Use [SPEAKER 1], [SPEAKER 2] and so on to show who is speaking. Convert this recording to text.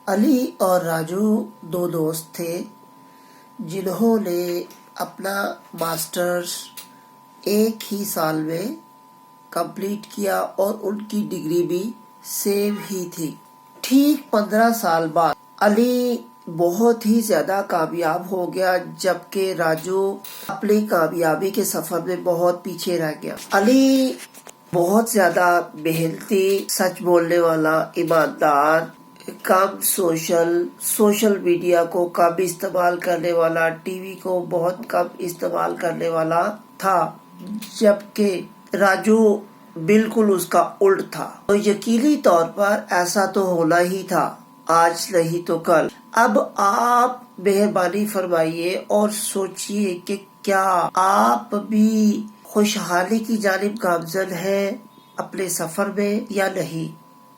[SPEAKER 1] अली और राजू दो दोस्त थे जिन्होंने अपना मास्टर्स एक ही साल में कंप्लीट किया और उनकी डिग्री भी सेम ही थी। ठीक 15 साल बाद अली बहुत ही ज्यादा कामयाब हो गया, जबकि राजू अपनी कामयाबी के सफर में बहुत पीछे रह गया। अली बहुत ज्यादा मेहनती, सच बोलने वाला, ईमानदार, कम सोशल मीडिया को कम इस्तेमाल करने वाला, टीवी को बहुत कम इस्तेमाल करने वाला था, जबकि राजू बिल्कुल उसका उल्ट था। तो यकीनी तौर पर ऐसा तो होना ही था, आज नहीं तो कल। अब आप मेहरबानी फरमाइए और सोचिए कि क्या आप भी खुशहाली की जानिब गामजन हैं अपने सफर में या नहीं।